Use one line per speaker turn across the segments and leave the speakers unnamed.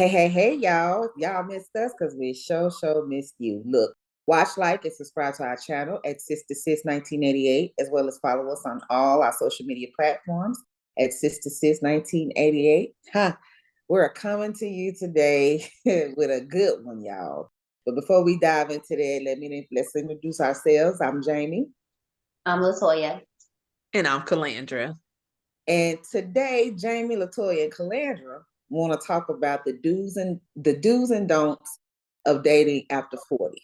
Hey, y'all. Y'all missed us because we sure missed you. Look, watch, like, and subscribe to our channel at Sister Sis 1988, as well as follow us on all our social media platforms at Sister Sis 1988. We're coming to you today with a good one, y'all. But before we dive into that, let's introduce ourselves. I'm Jamie.
I'm Latoya.
And I'm Calandra.
And today, Jamie, Latoya, and Calandra want to talk about the do's and don'ts of dating after 40.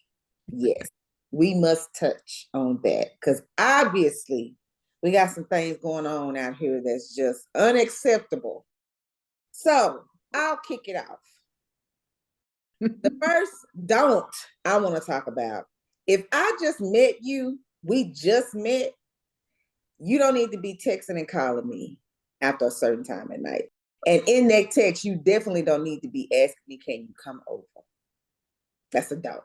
Yes, we must touch on that because obviously we got some things going on out here that's just unacceptable. So I'll kick it off. The first don't I want to talk about, if I just met you, we just met, you don't need to be texting and calling me after a certain time at night. And in that text, you definitely don't need to be asking me, can you come over? That's a don't.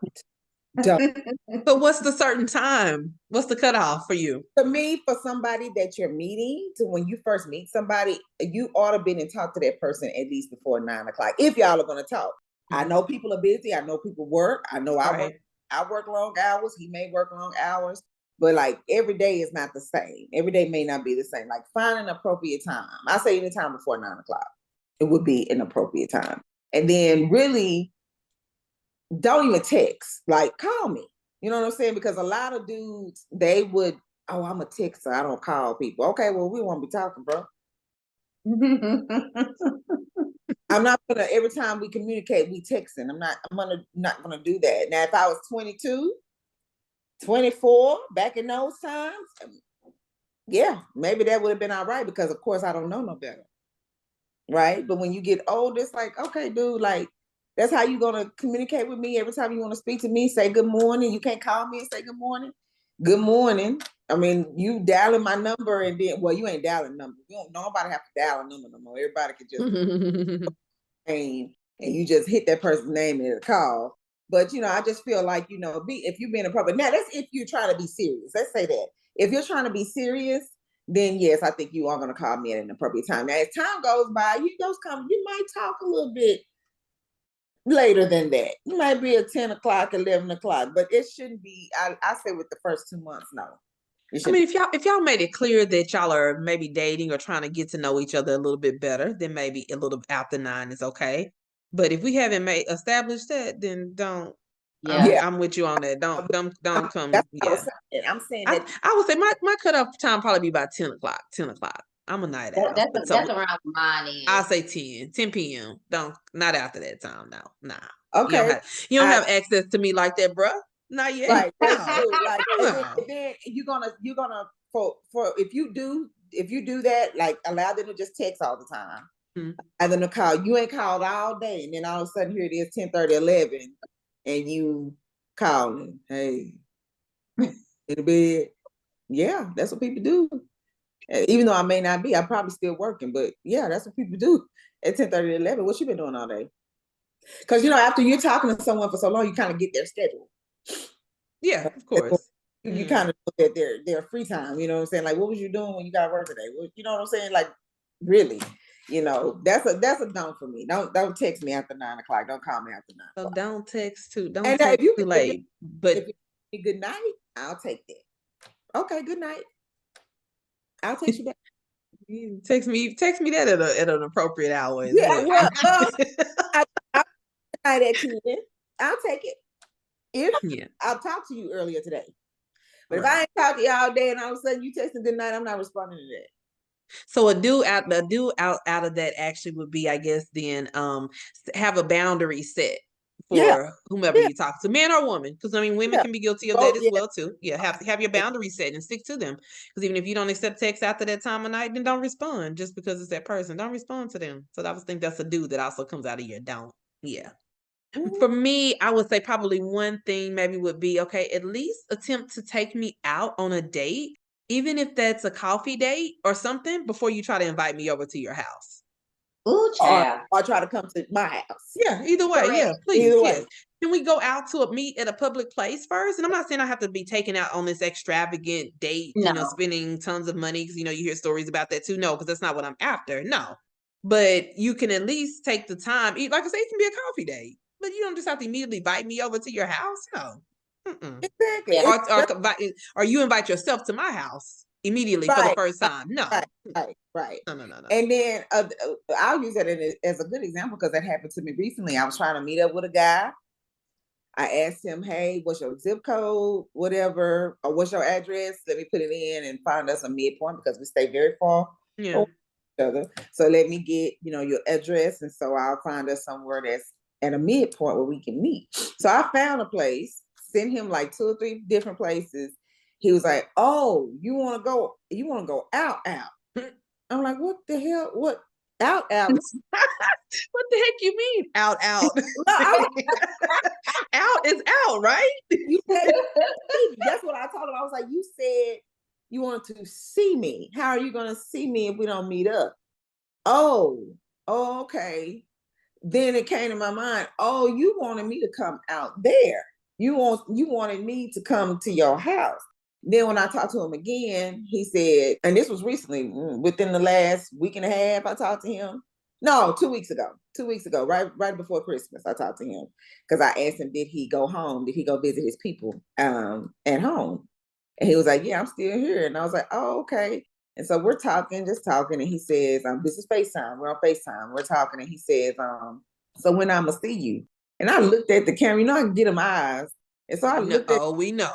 So what's the certain time? What's the cutoff for you?
For me, for somebody that you're meeting, to when you first meet somebody, you ought to be and talk to that person at least before 9 o'clock, if y'all are going to talk. I know people are busy. I know people work. I know I work long hours. He may work long hours. But like every day is not the same. Every day may not be the same. Like find an appropriate time. I say any time before 9 o'clock. It would be an appropriate time. And then really don't even text. Like call me. You know what I'm saying? Because a lot of dudes, they would, oh, I'm a texter. I don't call people. Okay, well, we won't be talking, bro. I'm not gonna, every time we communicate, we texting. I'm not gonna do that. Now, if I was 22, 24 back in those times, yeah, maybe that would have been all right because of course I don't know no better. Right? But when you get older, it's like, okay, dude, like that's how you gonna communicate with me every time you want to speak to me, say good morning. You can't call me and say good morning. Good morning. I mean, you dialing my number and then, well, you ain't dialing number. Nobody have to dial a number no more. Everybody can just name and you just hit that person's name in the call. But I just feel like, if you're being a public, now that's if you're trying to be serious. Let's say that. If you're trying to be serious, then yes, I think you are going to call me at an appropriate time. Now, as time goes by, you might talk a little bit later than that. You might be at 10 o'clock, 11 o'clock, but it shouldn't be, I say with the first 2 months, no.
I mean, if y'all made it clear that y'all are maybe dating or trying to get to know each other a little bit better, then maybe a little after 9 is okay. But if we haven't established that, then don't. Yeah, I'm with you on that. Don't come.
I'm saying that
I would say my cutoff time probably be about 10 o'clock. 10 o'clock. I'm a night owl.
That's around mine.
I'll say 10 p.m. Not after that time. No, nah.
Okay.
You don't have access to me like that, bruh. Not yet.
Right. That's true. Like, and then you're gonna for if you do that, like allow them to just text all the time. Mm-hmm. And then to call. You ain't called all day, and then all of a sudden here it is 10:30, 11, and you calling, hey, in the bed. Yeah, that's what people do. Even though I may not be, I'm probably still working, but yeah, that's what people do at 10:30, 11. What you been doing all day? Because after you're talking to someone for so long, you kind of get their schedule.
Yeah, of course.
You kind of look at their free time, you know what I'm saying? Like, what was you doing when you got work today? Well, you know what I'm saying? Like, really, that's a don't for me. Don't text me after 9 o'clock. Don't call me after 9 o'clock.
So don't text too late. But
if you good night, I'll take that. Okay, good night. I'll text you back.
Text me that at an appropriate hour.
Yeah, well, I'll night at 10. I'll take it. I'll talk to you earlier today. But if I ain't talked to you all day and all of a sudden you texting good night, I'm not responding to that.
So a do out of that actually would be, I guess, then have a boundary set for whomever you talk to, man or woman, because I mean women can be guilty of that as well too. Yeah, have your boundaries set and stick to them. Because even if you don't accept text after that time of night, then don't respond just because it's that person. Don't respond to them. So I was think that's a do that also comes out of your don't. Yeah. For me, I would say probably one thing maybe would be, okay, at least attempt to take me out on a date, even if that's a coffee date or something, before you try to invite me over to your house.
Ooh, child.
Or try to come to my house.
Yeah, either way.
Correct.
Yeah, please.
Either
yes.
way.
Can we go out to a meet at a public place first? And I'm not saying I have to be taken out on this extravagant date, spending tons of money, because you hear stories about that too. No, because that's not what I'm after. No. but you can at least take the time. Like I say, it can be a coffee date, but you don't just have to immediately invite me over to your house. No. Mm-mm.
Exactly.
Or you invite yourself to my house immediately for the first time. No.
Right.
No.
And then I'll use that as a good example because that happened to me recently. I was trying to meet up with a guy. I asked him, hey, what's your zip code, whatever, or what's your address? Let me put it in and find us a midpoint because we stay very far
Yeah.
from each other. So let me get, your address. And so I'll find us somewhere that's at a midpoint where we can meet. So I found a place, sent him like 2 or 3 different places. He was like, oh, you want to go out. I'm like, what the hell? What out?
What the heck you mean? Out.
No,
Out is out, right?
That's what I told him. I was like, you said you wanted to see me. How are you going to see me if we don't meet up? Oh, okay. Then it came to my mind, oh, you wanted me to come out there. You wanted me to come to your house. Then when I talked to him again, he said, and this was recently, within the last week and a half, I talked to him. No, 2 weeks ago. 2 weeks ago, right before Christmas, I talked to him because I asked him, did he go home? Did he go visit his people at home? And he was like, yeah, I'm still here. And I was like, oh, okay. And so we're just talking. And he says, this is FaceTime. We're on FaceTime. We're talking. And he says, so when I'm going to see you? And I looked at the camera, I can get him eyes. And so I looked at.
Oh, we know.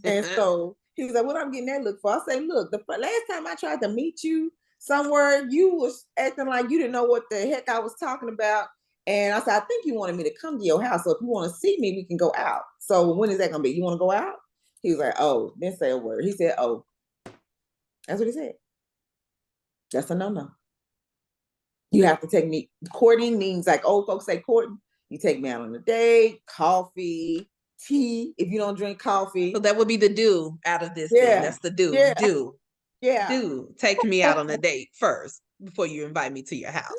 And so he was like, what I'm getting that look for? I say, look, the last time I tried to meet you somewhere, you was acting like you didn't know what the heck I was talking about. And I said, I think you wanted me to come to your house. So if you want to see me, we can go out. So when is that going to be? You want to go out? He was like, oh, didn't say a word. He said, oh. That's what he said. That's a no-no. You have to take me. Courting means like old folks say courting. You take me out on a date, coffee, tea, if you don't drink coffee.
So that would be the do out of this thing. That's the do.
Yeah.
Do. Take me out on a date first before you invite me to your house.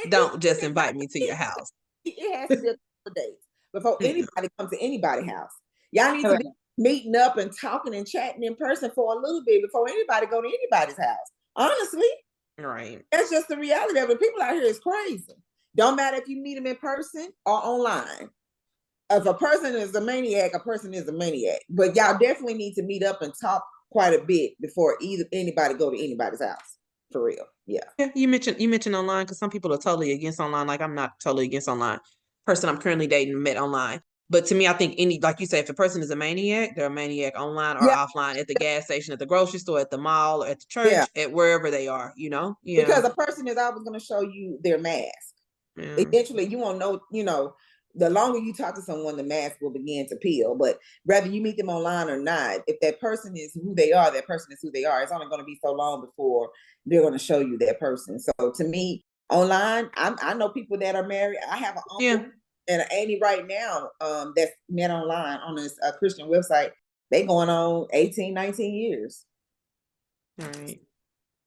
Don't just invite me to your house.
It has to be a couple of days before anybody comes to anybody's house. Y'all need to be meeting up and talking and chatting in person for a little bit before anybody go to anybody's house. Honestly.
Right.
That's just the reality of it. People out here is crazy. Don't matter if you meet them in person or online. If a person is a maniac, a person is a maniac. But y'all definitely need to meet up and talk quite a bit before anybody go to anybody's house. For real. Yeah.
You mentioned online because some people are totally against online. Like I'm not totally against online. Person I'm currently dating met online. But to me, I think like you say, if a person is a maniac, they're a maniac online or offline, at the gas station, at the grocery store, at the mall, or at the church, at wherever they are, Yeah.
Because a person is always going to show you their mask. Yeah. Eventually, you won't know, the longer you talk to someone, the mask will begin to peel. But whether you meet them online or not, if that person is who they are, that person is who they are. It's only going to be so long before they're going to show you that person. So to me, online, I know people that are married. I have an uncle and an auntie right now that's met online on this Christian website. They going on 18, 19 years.
All right.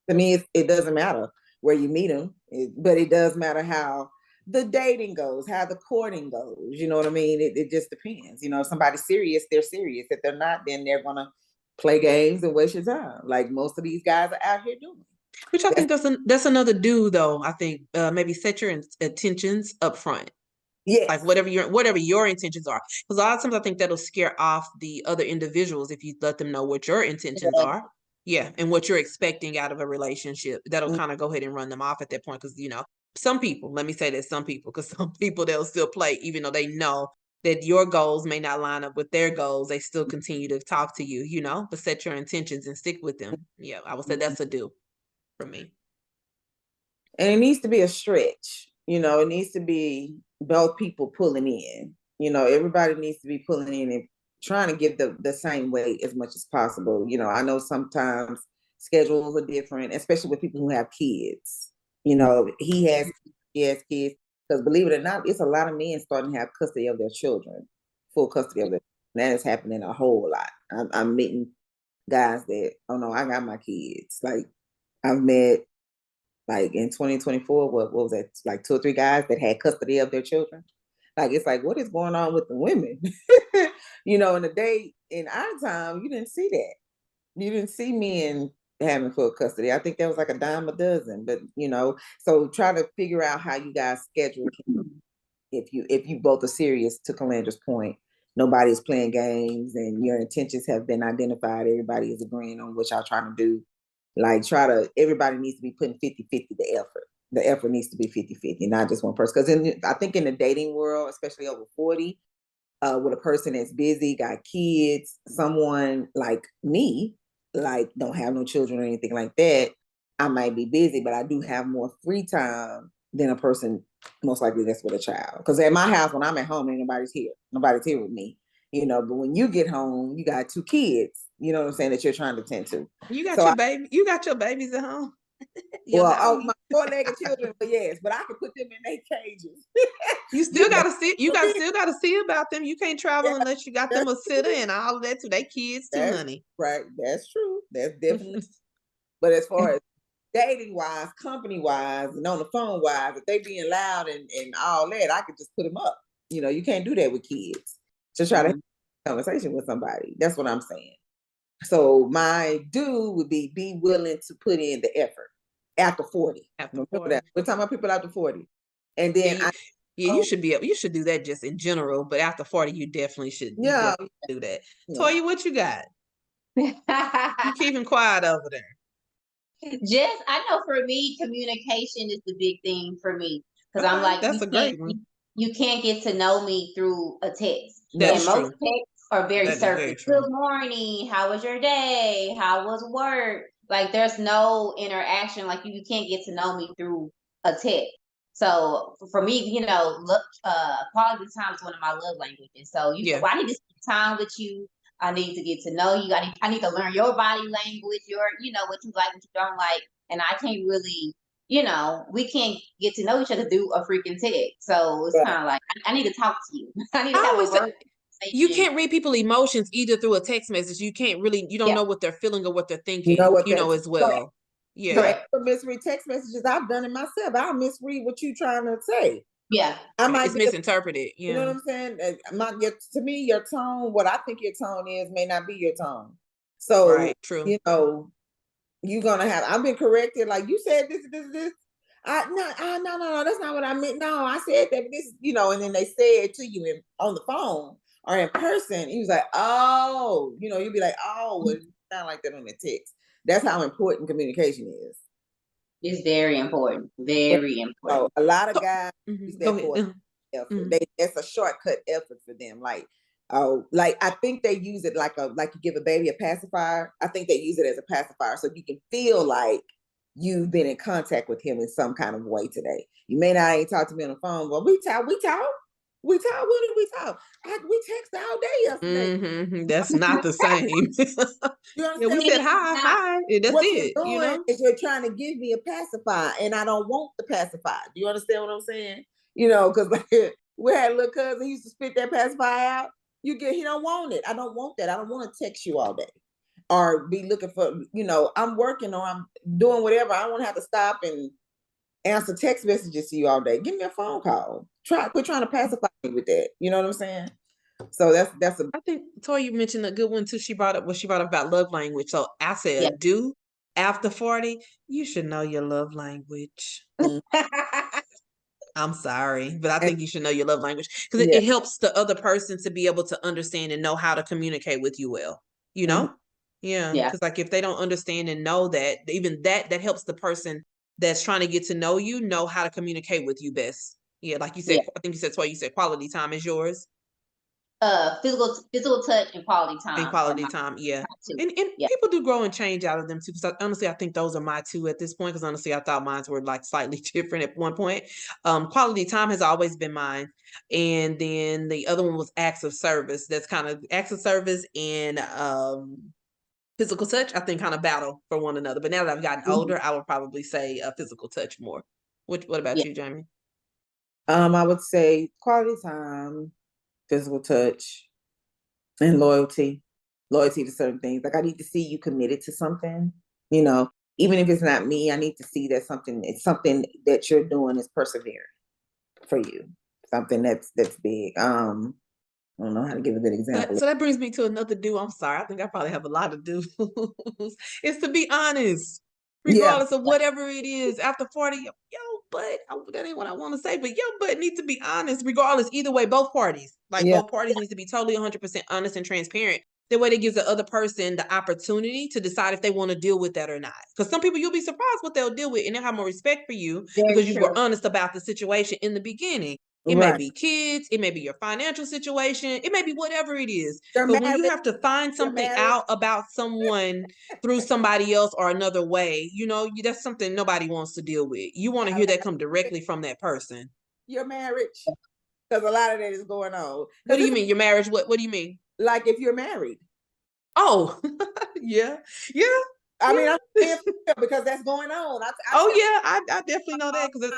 To me, it doesn't matter where you meet them, but it does matter how the dating goes, how the courting goes. You know what I mean? It just depends. If somebody's serious, they're serious. If they're not, then they're going to play games and waste your time, like most of these guys are out here doing.
Which I think that's another do, though. I think maybe set your intentions up front.
Yes.
Like whatever your intentions are. Because a lot of times I think that'll scare off the other individuals if you let them know what your intentions are. Yeah. And what you're expecting out of a relationship. That'll kind of go ahead and run them off at that point. Because, some people, let me say that some people, because some people they'll still play, even though they know that your goals may not line up with their goals, they still continue to talk to you, but set your intentions and stick with them. Yeah. I would say that's a do for me.
And it needs to be a stretch. It needs to be both people pulling in. Everybody needs to be pulling in and trying to give the same weight as much as possible. I know sometimes schedules are different, especially with people who have kids. He has kids, because believe it or not, it's a lot of men starting to have custody of their children, full custody of their. That is happening a whole lot. I'm meeting guys that, oh no, I got my kids. Like I've met, like in 2024, what was that? Like 2 or 3 guys that had custody of their children. Like, it's like, what is going on with the women? In the day, in our time, you didn't see that. You didn't see men having full custody. I think that was like a dime a dozen, but so try to figure out how you guys schedule if you both are serious. To Calandra's point, nobody's playing games and your intentions have been identified. Everybody is agreeing on what y'all trying to do. Like everybody needs to be putting 50-50 the effort. The effort needs to be 50-50, not just one person. Because I think in the dating world, especially over 40, with a person that's busy, got kids, someone like me, like don't have no children or anything like that, I might be busy, but I do have more free time than a person most likely that's with a child. Because at my house, when I'm at home, ain't nobody's here. Nobody's here with me. But when you get home, you got 2 kids, you know what I'm saying, that you're trying to tend to.
You got your baby, you got your babies at home.
My 4-legged children, but yes, but I can put them in their cages.
You still gotta see. You still gotta see about them. You can't travel unless you got them a sitter and all of that too. They kids too, honey.
Right, that's true. That's definitely. But as far as dating wise, company wise, and on the phone wise, if they being loud and all that, I could just put them up. You can't do that with kids. Just try to have a conversation with somebody. That's what I'm saying. So my do would be willing to put in the effort after 40. Remember that. We're talking about people after 40. And then
you should do that just in general, but after 40, you definitely should do that. Yeah. Toya, what you got? You keeping quiet over there.
I know for me, communication is the big thing for me. Because I'm like,
that's a great one.
You can't get to know me through a text.
That's
and
true.
Most texts are very surface. Good morning. How was your day? How was work? Like there's no interaction. Like you can't get to know me through a text. So for me, quality time is one of my love languages. So I need to spend time with you. I need to get to know you. I need to learn your body language, what you like, what you don't like. And I can't really, we can't get to know each other through a freaking text. So it's kind of like, I need to talk to you. I need to have a conversation.
You can't read people's emotions either through a text message. You don't know what they're feeling or what they're thinking, as well.
Correct. Yeah. So misread text messages, I've done it myself. I'll misread what you're trying to say.
Yeah.
I might misinterpret it.
You know what I'm saying? To me, your tone, what I think your tone is, may not be your tone. So,
right, true.
You're going to have, I've been corrected. Like you said, this. No, that's not what I meant. No, I said that, but this, and then they say it to you on the phone or in person. He was like, oh, you'd be like, oh, well, it sound like that on the text. That's how important communication is.
It's very important. Very important.
A lot of guys use that for effort. It's a shortcut effort for them. Like I think they use it like you give a baby a pacifier. I think they use it as a pacifier so you can feel like you've been in contact with him in some kind of way today. You may not ain't talk to me on the phone, but we talk. When did we talk? We texted all day yesterday.
Mm-hmm. That's not the same.
You understand?
We said hi. That's
what
it.
You're doing is you're trying to give me a pacifier, and I don't want the pacifier. Do you understand what I'm saying? Because we had a little cousin, he used to spit that pacifier out. He don't want it. I don't want that. I don't want to text you all day or be looking for, I'm working or I'm doing whatever. I don't want to have to stop and answer text messages to you all day. Give me a phone call. Quit trying to pacify me with that. You know what I'm saying? So that's
I think Toya mentioned a good one too. She brought up about love language. So I said, do after 40, you should know your love language. I'm sorry, but I think you should know your love language because it helps the other person to be able to understand and know how to communicate with you well. Yeah. Because like if they don't understand and know that, even that helps the person that's trying to get to know you know how to communicate with you best. Yeah, like you said, I think you said Toya, you said quality time is yours.
Physical touch and quality time.
And quality time, yeah. And people do grow and change out of them too. Because honestly, I think those are my two at this point. Because honestly, I thought mine were like slightly different at one point. Quality time has always been mine, and then the other one was acts of service. That's kind of acts of service and physical touch. I think kind of battle for one another. But now that I've gotten older, I would probably say physical touch more. What about you, Jamie?
I would say quality time, physical touch, and loyalty to certain things. Like I need to see you committed to something, even if it's not me, I need to see that it's something that you're doing is persevering for you. Something that's big. I don't know how to give a good example.
So that brings me to another do. I'm sorry. I think I probably have a lot of do's. It's to be honest, regardless of whatever it is. After 40, that ain't what I want to say, but but need to be honest, regardless. Either way, both parties, both parties needs to be totally 100% honest and transparent. That way, it gives the other person the opportunity to decide if they want to deal with that or not. Because some people, you'll be surprised what they'll deal with, and they'll have more respect for you because you were honest about the situation in the beginning. It may be kids, it may be your financial situation, it may be whatever it is. But when you have to find something out about someone through somebody else or another way, that's something nobody wants to deal with. You want to hear that come directly from that person.
Your marriage, because a lot of that is going on.
What do you mean, your marriage? What do you mean?
Like if you're married.
Oh, yeah.
I mean, I'm saying because that's going on.
I definitely know that because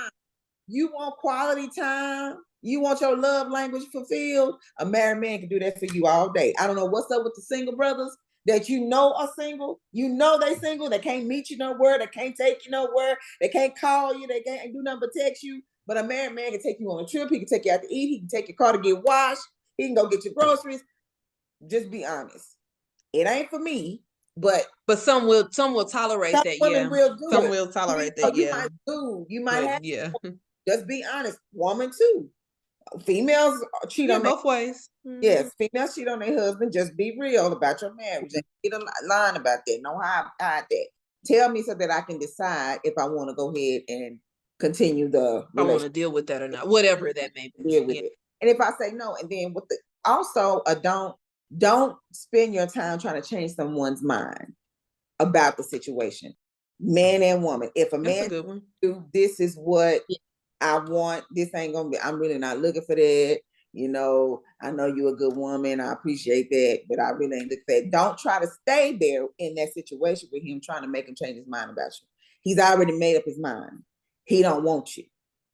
you want quality time. You want your love language fulfilled. A married man can do that for you all day. I don't know what's up with the single brothers that are single. They single. They can't meet you nowhere. They can't take you nowhere. They can't call you. They can't do nothing but text you. But a married man can take you on a trip. He can take you out to eat. He can take your car to get washed. He can go get your groceries. Just be honest. It ain't for me, but
some will tolerate that.
Women will do
some
it.
will tolerate that.
You might have. Just be honest. Woman too. Females cheat on
both ways. Mm-hmm.
Yes, females cheat on their husband. Just be real about your marriage. And get a line about that. No hide that. Tell me so that I can decide if I want to go ahead and continue the relationship.
I want to deal with that or not, whatever that may be.
Deal with it. And if I say no, and then also don't spend your time trying to change someone's mind about the situation. Man and woman. If a man do this is what I want, this ain't gonna be, I'm really not looking for that. I know you're a good woman. I appreciate that, but I really ain't looking for that. Don't try to stay there in that situation with him, trying to make him change his mind about you. He's already made up his mind. He don't want you.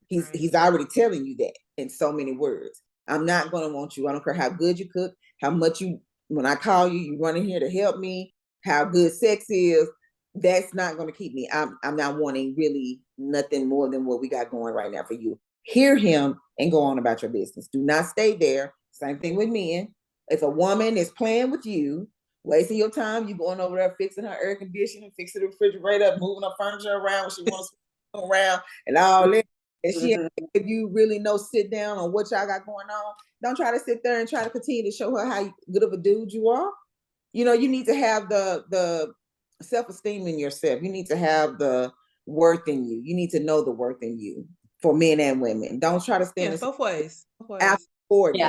He's already telling you that in so many words. I'm not gonna want you. I don't care how good you cook, how much when I call you, you run in here to help me, how good sex is. That's not going to keep me. I'm not wanting really nothing more than what we got going right now for you. Hear him and go on about your business. Do not stay there. Same thing with men. If a woman is playing with you, wasting your time, you going over there fixing her air conditioning, fixing the refrigerator, moving her furniture around when she wants to around and all that. And if you really know, sit down on what y'all got going on. Don't try to sit there and try to continue to show her how good of a dude you are. You need to have the self-esteem in yourself. You need to have the worth in you. You need to know the worth in you for men and women. Don't try to stand
both ways.
After 40,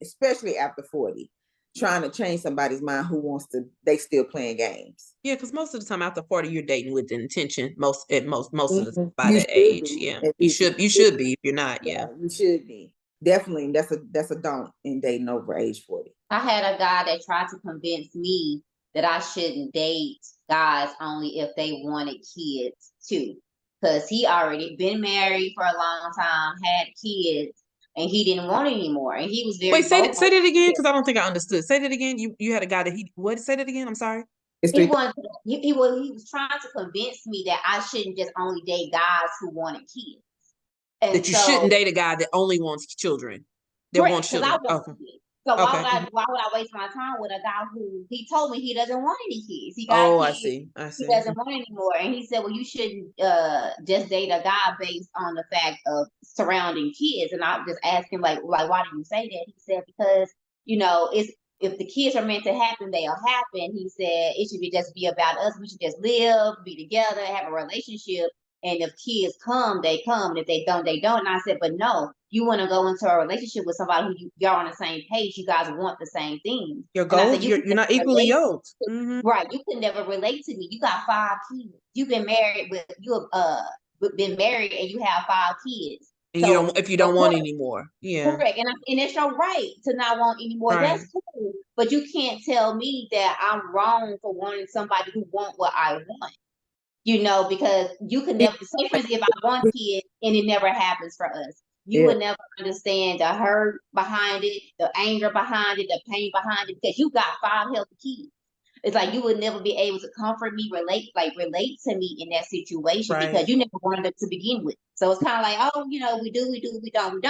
especially after 40, trying to change somebody's mind who wants to, they still playing games.
Yeah, because most of the time after 40, you're dating with the intention, most of the time by that age. Yeah. You should be if you're not,
You should be. Definitely, that's a don't in dating over age 40.
I had a guy that tried to convince me that I shouldn't date guys only if they wanted kids too. Because he already been married for a long time, had kids, and he didn't want it anymore. And he was very
Wait, say that again, because I don't think I understood. Say that again. You had a guy that say that again? I'm sorry.
He was trying to convince me that I shouldn't just only date guys who wanted kids. And
that you shouldn't date a guy that only wants children. That wants children.
So why would I waste my time with a guy who he told me he doesn't want any kids? He got kids.
I see.
He doesn't want any more. And he said, well, you shouldn't just date a guy based on the fact of surrounding kids. And I just asked him, like, why do you say that? He said, because, if the kids are meant to happen, they'll happen. He said, it should just be about us. We should just live, be together, have a relationship. And if kids come, they come. And if they don't, they don't. And I said, but no, you want to go into a relationship with somebody who y'all on the same page. You guys want the same things.
Your goals, you're not equally yoked.
Mm-hmm. Right. You can never relate to me. You got 5 kids. You've been married been married and you have 5 kids.
And so, if you don't want any more. Yeah.
Correct. And it's your right to not want any more. Right. That's cool. But you can't tell me that I'm wrong for wanting somebody who wants what I want. Because you can never say, for instance, if I want kids and it never happens for us, you would never understand the hurt behind it, the anger behind it, the pain behind it, because you got 5 healthy kids. It's like you would never be able to comfort me, relate to me in that situation because you never wanted it to begin with. So it's kind of like, oh, we do, we don't,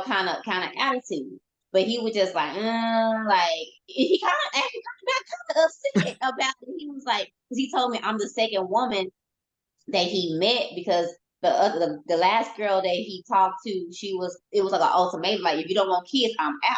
kind of attitude. but he was just like he kind of actually got kind of upset about it. He was like, because he told me I'm the second woman that he met, because the last girl that he talked to, it was like an ultimatum, like, if you don't want kids, I'm out.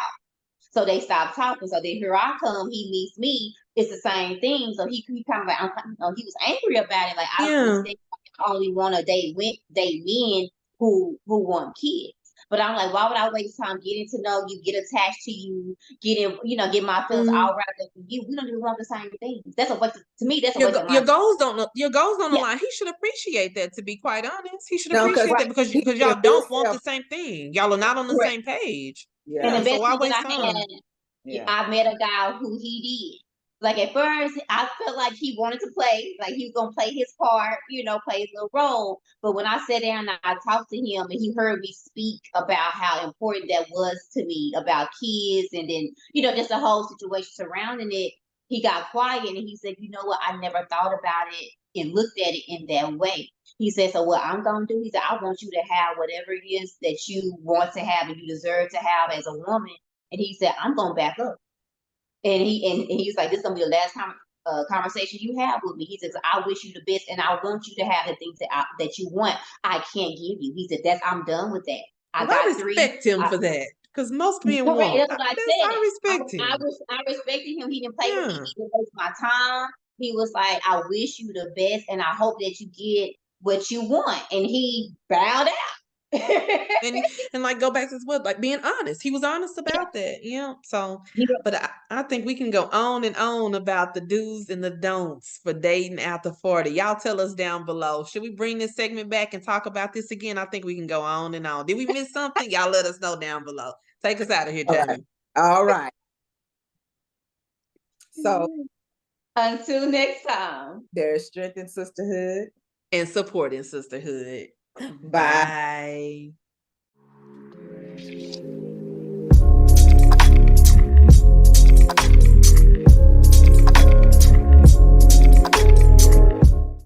So they stopped talking. So then here I come. He meets me. It's the same thing. So he kind of like, he was angry about it. Like, I don't understand. I only want to date men who want kids. But I'm like, why would I waste time getting to know you, get attached to you, get my feelings all wrapped up with you? We don't even want the same things. That's a waste to me. That's a waste of my
your goals don't align. He should appreciate that. To be quite honest, he should appreciate that because y'all don't want the same thing. Y'all are not on the same page.
Yeah. And the best thing that I met a guy who he did. Like, at first, I felt like he wanted to play, like he was gonna play his part, play his little role. But when I sat down and I talked to him, and he heard me speak about how important that was to me, about kids, and then just the whole situation surrounding it, he got quiet and he said, "You know what? I never thought about it and looked at it in that way." He said, "So what I'm gonna do?" He said, "I want you to have whatever it is that you want to have and you deserve to have as a woman." And he said, "I'm gonna back up." And he was like, "This is gonna be the last conversation you have with me." He says, "I wish you the best, and I want you to have the things that you want. I can't give you." He said, I'm done with that.
I respect him for that, because most men won't.
That's what I said.
I respect him.
I respected him. He didn't play with me. He didn't waste my time. He was like, "I wish you the best, and I hope that you get what you want." And he bowed out.
and like, go back to what, like, being honest. He was honest about that. So but I think we can go on and on about the do's and the don'ts for dating after 40. Y'all tell us down below. Should we bring this segment back and talk about this again? I think we can go on and on. Did we miss something? Y'all let us know down below. Take us out of here, Johnny.
All right. So
until next time,
there's strength in sisterhood
and support in sisterhood.
Bye.
Bye.